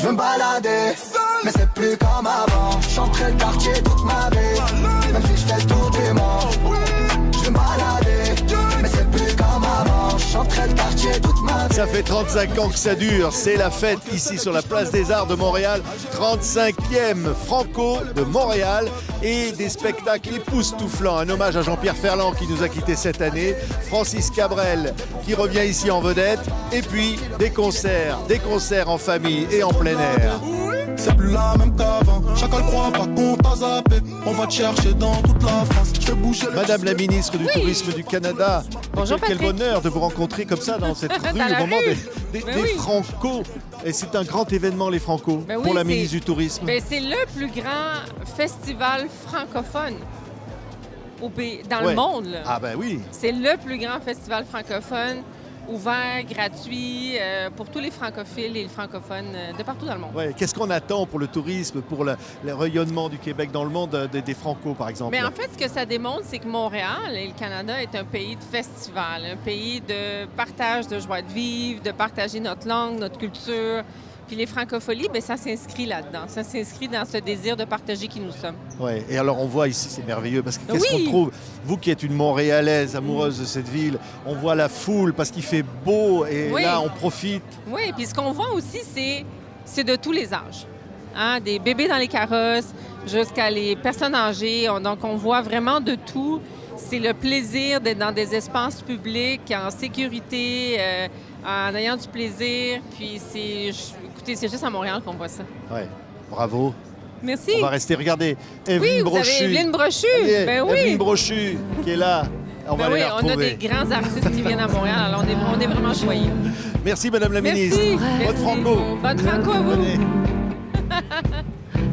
Je veux me balader, mais c'est plus comme avant. J'entrais le quartier toute ma vie, même si je fais le tour du monde. Je veux me balader, mais c'est plus comme avant. J'entrais le quartier toute ma vie. Ça fait 35 ans que ça dure, c'est la fête ici sur la place des Arts de Montréal, 35e Franco de Montréal et des spectacles époustouflants. Un hommage à Jean-Pierre Ferland qui nous a quittés cette année, Francis Cabrel qui revient ici en vedette et puis des concerts en famille et en plein air. C'est plus la même qu'avant. Chacun croit pas qu'on t'a zappé. On va te chercher dans toute la France. Je fais bouger les... Madame la ministre du Tourisme du Canada, bonjour, quel Patrick. bonheur de vous rencontrer comme ça dans cette rue Dans la au moment rue. des Oui. Franco. Et c'est un grand événement les Franco Ben oui, pour la c'est- ministre du Tourisme. C'est le plus grand festival francophone dans Ouais. le monde. Là. Ah ben oui. C'est le plus grand festival francophone, ouvert, gratuit, pour tous les francophiles et les francophones de partout dans le monde. Ouais. Qu'est-ce qu'on attend pour le tourisme, pour le rayonnement du Québec dans le monde des Franco par exemple? Mais en fait, ce que ça démontre, c'est que Montréal et le Canada est un pays de festival, un pays de partage de joie de vivre, de partager notre langue, notre culture. Puis les francopholies, bien, ça s'inscrit là-dedans. Ça s'inscrit dans ce désir de partager qui nous sommes. Ouais. Et alors on voit ici, c'est merveilleux parce que qu'est-ce Oui. qu'on trouve? Vous qui êtes une Montréalaise amoureuse de cette ville, on voit la foule parce qu'il fait beau et Oui. là on profite. Oui, puis ce qu'on voit aussi, c'est de tous les âges. Hein? Des bébés dans les carrosses jusqu'à les personnes âgées. Donc, on voit vraiment de tout. C'est le plaisir d'être dans des espaces publics, en sécurité, en ayant du plaisir. Puis, écoutez, c'est juste à Montréal qu'on voit ça. Ouais. Bravo. Merci. On va rester, regardez, Oui, Evelyne vous avez Brochu. Evelyne Brochu. Allez, Ben oui. Evelyne Brochu qui est là. On va Ben aller oui, la on a retrouver. des grands artistes qui viennent à Montréal, alors on est vraiment choyés. Merci Madame la ministre. Merci. Votre Franco. Bonne Franco à vous. Venez.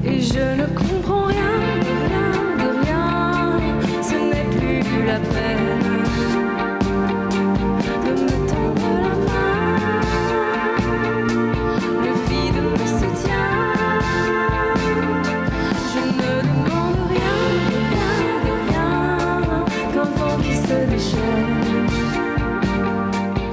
Et je ne comprends rien, de rien. Ce n'est plus la peine de me tendre la main. Le vide me soutient. Je ne demande rien, de rien. Qu'un vent qui se déchaîne.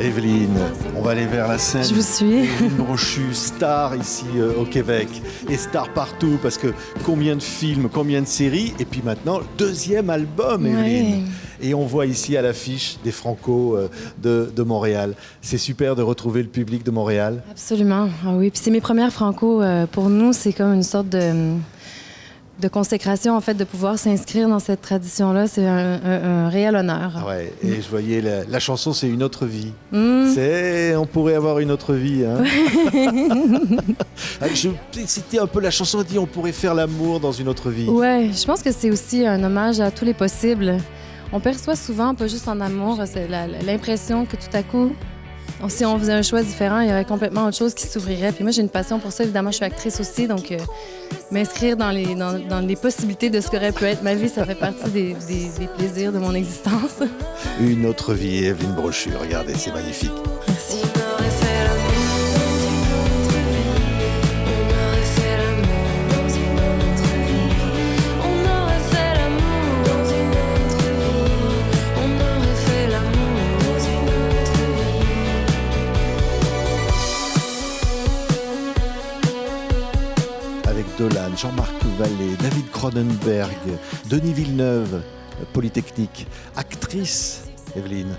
Evelyne, on va aller vers la scène. Je vous suis. Evelyne Brochu, star ici au Québec et star partout parce que combien de films, combien de séries et puis maintenant deuxième album Evelyne. Et on voit ici à l'affiche des Franco de Montréal. C'est super de retrouver le public de Montréal. Absolument. Ah oui, puis c'est mes premières franco. Pour nous, c'est comme une sorte de consécration, en fait, de pouvoir s'inscrire dans cette tradition-là. C'est un réel honneur. Ouais, et je voyais la chanson, c'est une autre vie. Mm. On pourrait avoir une autre vie. Hein. Je citais un peu la chanson, dit on pourrait faire l'amour dans une autre vie. Ouais, je pense que c'est aussi un hommage à tous les possibles. On perçoit souvent, pas juste en amour, c'est l'impression que tout à coup, si on faisait un choix différent, il y aurait complètement autre chose qui s'ouvrirait. Puis moi, j'ai une passion pour ça. Évidemment, je suis actrice aussi, donc m'inscrire dans les possibilités de ce qu'aurait pu être ma vie, ça fait partie des plaisirs de mon existence. Une autre vie, Evelyne Brochu. Regardez, c'est magnifique. Merci. Avec Dolan, Jean-Marc Vallée, David Cronenberg, Denis Villeneuve, Polytechnique, actrice, Evelyne.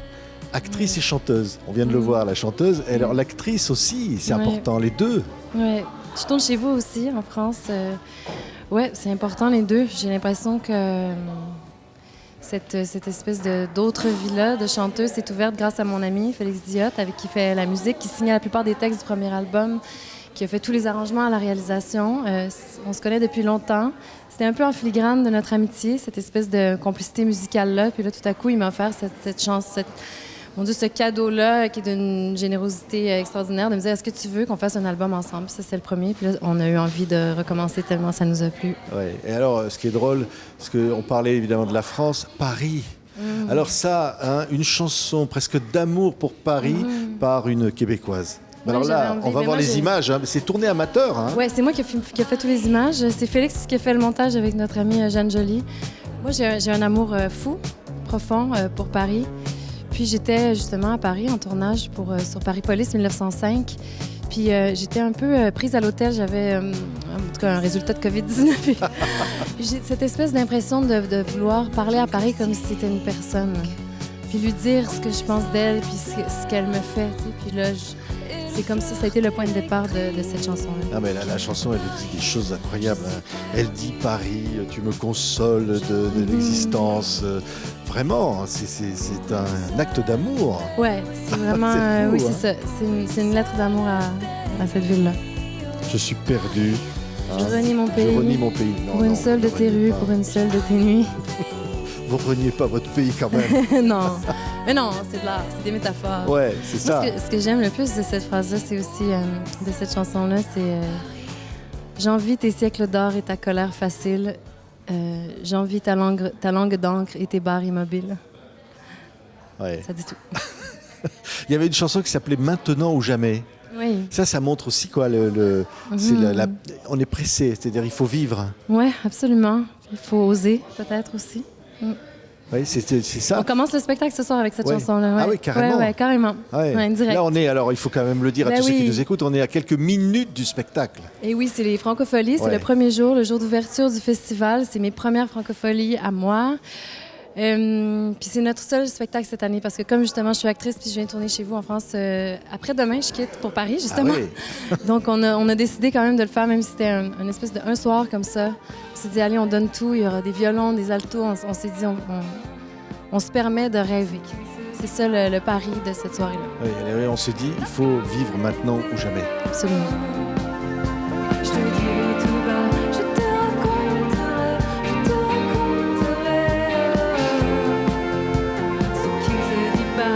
Actrice et chanteuse. On vient de le voir, la chanteuse. Et alors l'actrice aussi, c'est Ouais. important, les deux. Ouais. Je tourne chez vous aussi, en France. Ouais, c'est important les deux. J'ai l'impression que cette espèce d'autre vie-là de chanteuse s'est ouverte grâce à mon ami Félix Diot, avec qui fait la musique, qui signe la plupart des textes du premier album, qui a fait tous les arrangements à la réalisation. On se connaît depuis longtemps. C'était un peu en filigrane de notre amitié, cette espèce de complicité musicale-là. Puis là, tout à coup, il m'a offert cette chance, mon Dieu, ce cadeau-là qui est d'une générosité extraordinaire, de me dire, est-ce que tu veux qu'on fasse un album ensemble? Puis ça, c'est le premier. Puis là, on a eu envie de recommencer tellement ça nous a plu. Ouais. Et alors, ce qui est drôle, parce qu'on parlait évidemment de la France, Paris. Alors ça, hein, une chanson presque d'amour pour Paris par une Québécoise. Mais alors Ouais, là, j'avais envie, on va mais voir moi, les j'ai- images. Hein. C'est tourné amateur. Hein. Ouais, c'est moi qui a fait toutes les images. C'est Félix qui a fait le montage avec notre amie Jeanne Joly. Moi, j'ai un amour fou, profond pour Paris. Puis j'étais justement à Paris en tournage sur Paris Police 1905. Puis j'étais un peu prise à l'hôtel. J'avais en tout cas un résultat de COVID-19. J'ai cette espèce d'impression de vouloir parler à Paris comme si c'était une personne. Puis lui dire ce que je pense d'elle, puis ce qu'elle me fait. Tu sais. Puis là, c'est comme si ça a été le point de départ de cette chanson-là. Ah mais la chanson, elle dit des choses incroyables. Hein. Elle dit Paris, tu me consoles de l'existence. Vraiment, c'est un acte d'amour. Ouais, c'est vraiment... C'est fou, oui, hein. c'est ça. C'est une lettre d'amour à cette ville-là. Je suis perdu. Je renie mon pays. Je renie mon pays. Non, Pour une seule ne de tes reniez rues, pas. pour une seule de tes nuits. Vous reniez pas votre pays quand même. Non, mais non, c'est de l'art, c'est des métaphores. Ouais, c'est ça. Moi, ce que j'aime le plus de cette phrase-là, c'est aussi, de cette chanson-là, c'est j'envie tes siècles d'or et ta colère facile. J'envie ta langue d'encre et tes barres immobiles. Ouais. Ça dit tout. Il y avait une chanson qui s'appelait Maintenant ou jamais. Oui. Ça montre aussi quoi. C'est on est pressé, c'est-à-dire il faut vivre. Oui, absolument. Il faut oser, peut-être aussi. Oui, c'est ça. On commence le spectacle ce soir avec cette Ouais. chanson-là. Ouais. Ah oui, carrément. Ouais, carrément. Ouais. Ouais, direct. Là, alors il faut quand même le dire à Ben tous ceux qui oui. nous écoutent, on est à quelques minutes du spectacle. Et oui, c'est les Francopholies. C'est Ouais. le premier jour, le jour d'ouverture du festival. C'est mes premières Francopholies à moi. Puis c'est notre seul spectacle cette année parce que comme justement je suis actrice puis je viens tourner chez vous en France, après-demain je quitte pour Paris justement. Ah oui. Donc on a décidé quand même de le faire même si c'était un espèce de un soir comme ça. On s'est dit allez on donne tout, il y aura des violons, des altos, on s'est dit on se permet de rêver. C'est ça le pari de cette soirée-là. Oui, on se dit il faut vivre maintenant ou jamais. Absolument. Je te dirai tout bas, je te raconterai, ce qui ne se dit pas.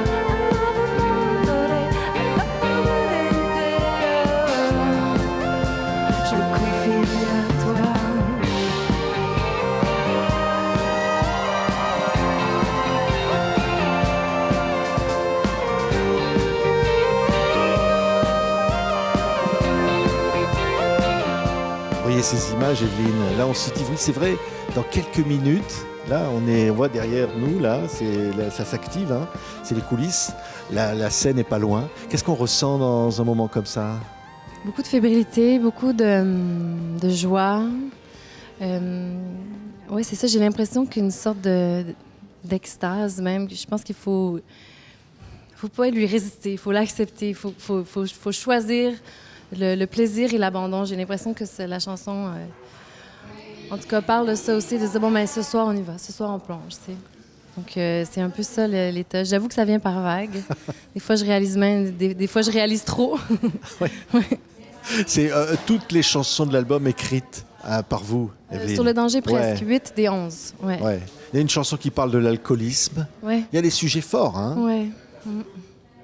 Je me confie à toi. Vous voyez ces images, Evelyne. Là, on se dit, oui, c'est vrai, dans quelques minutes, là, on voit derrière nous, là, ça s'active, hein, c'est les coulisses. La scène n'est pas loin. Qu'est-ce qu'on ressent dans un moment comme ça? Beaucoup de fébrilité, beaucoup de joie. Oui, c'est ça, j'ai l'impression qu'une sorte d'extase même. Je pense qu'il faut pas lui résister, il faut l'accepter, il faut choisir le plaisir et l'abandon. J'ai l'impression que la chanson, en tout cas, parle de ça aussi, de dire, bon, ben, ce soir, on y va, ce soir, on plonge, tu sais. Donc, c'est un peu ça, l'état. J'avoue que ça vient par vagues. Des fois, je réalise même, des fois, je réalise trop. Oui. Ouais. C'est toutes les chansons de l'album écrites par vous, Evelyne. Sur le danger, presque. Ouais. 8 des 11. Ouais. Ouais. Il y a une chanson qui parle de l'alcoolisme. Ouais. Il y a des sujets forts, hein. Ouais.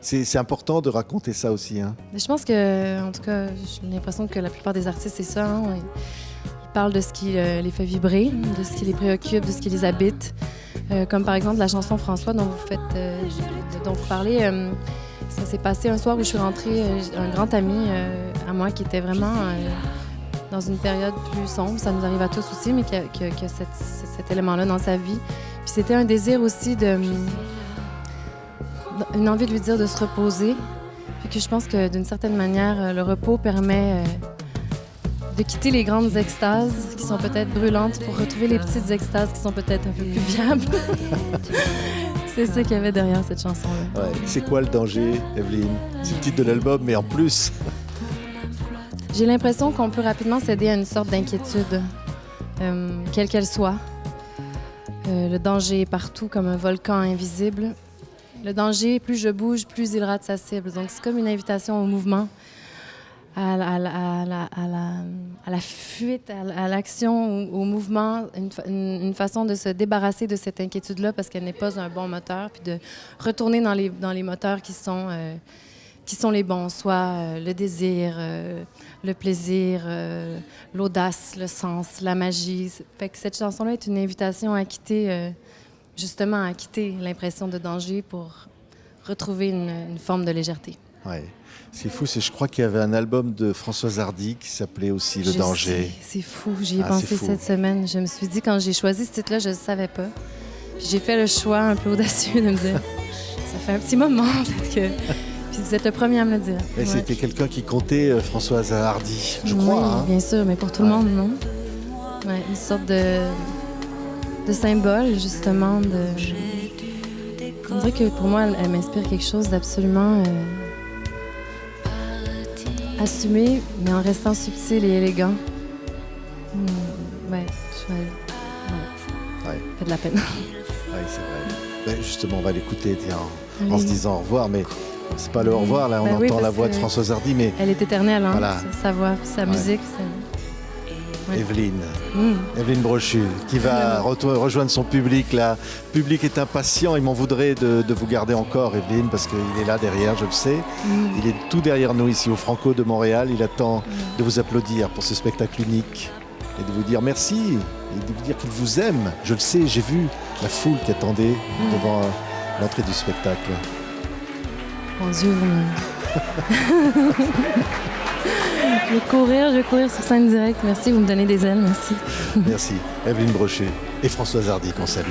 C'est important de raconter ça aussi, hein. Je pense que, en tout cas, j'ai l'impression que la plupart des artistes, c'est ça. Hein? Ils parlent de ce qui les fait vibrer, de ce qui les préoccupe, de ce qui les habite. Comme par exemple la chanson François dont vous parlez. Ça s'est passé un soir où je suis rentrée, un grand ami à moi qui était vraiment dans une période plus sombre. Ça nous arrive à tous aussi, mais qui a cet élément-là dans sa vie. Puis c'était un désir aussi une envie de lui dire de se reposer. Puis que je pense que d'une certaine manière, le repos permet de quitter les grandes extases qui sont peut-être brûlantes pour retrouver les petites extases qui sont peut-être un peu plus viables. C'est ça qu'il y avait derrière cette chanson-là. Ouais. C'est quoi le danger, Evelyne? C'est le titre de l'album, mais en plus... J'ai l'impression qu'on peut rapidement céder à une sorte d'inquiétude, quelle qu'elle soit. Le danger est partout comme un volcan invisible. Le danger, plus je bouge, plus il rate sa cible. Donc c'est comme une invitation au mouvement, à la fuite, à l'action, au mouvement, une façon de se débarrasser de cette inquiétude-là parce qu'elle n'est pas un bon moteur, puis de retourner dans les moteurs qui sont les bons, soit le désir, le plaisir, l'audace, le sens, la magie. Fait que cette chanson-là est une invitation à quitter, justement, à quitter l'impression de danger pour retrouver une forme de légèreté. Ouais. C'est fou, je crois qu'il y avait un album de Françoise Hardy qui s'appelait aussi Le Danger. Sais, c'est fou, j'y ai Ah, pensé c'est fou. cette semaine. Je me suis dit, quand j'ai choisi ce titre-là, je ne savais pas. Puis j'ai fait le choix un peu audacieux de me dire, ça fait un petit moment peut-être que... Puis Puis vous êtes le premier à me le dire. Et c'était quelqu'un qui comptait, Françoise Hardy, je crois. Oui, Hein. bien sûr, mais pour tout le monde, non. Ouais, une sorte de symbole, justement. On dirait que pour moi, elle m'inspire quelque chose d'absolument assumé, mais en restant subtil et élégant. Ouais, ça fait de la peine. Oui, c'est vrai. Ben, justement, on va l'écouter en se disant au revoir, mais c'est pas le au revoir, là, on entend la voix de Françoise Hardy, mais... Elle est éternelle, hein, voilà. sa voix, sa musique. Evelyne, Evelyne Brochu, qui va rejoindre son public là. Le public est impatient, il m'en voudrait de vous garder encore, Evelyne, parce qu'il est là derrière, je le sais. Il est tout derrière nous ici au Franco de Montréal. Il attend de vous applaudir pour ce spectacle unique et de vous dire merci et de vous dire qu'il vous aime. Je le sais, j'ai vu la foule qui attendait devant l'entrée du spectacle. Mon Dieu, je vais courir sur scène direct. Merci, vous me donnez des ailes, merci. Merci. Evelyne Brochu et Françoise Hardy qu'on salue.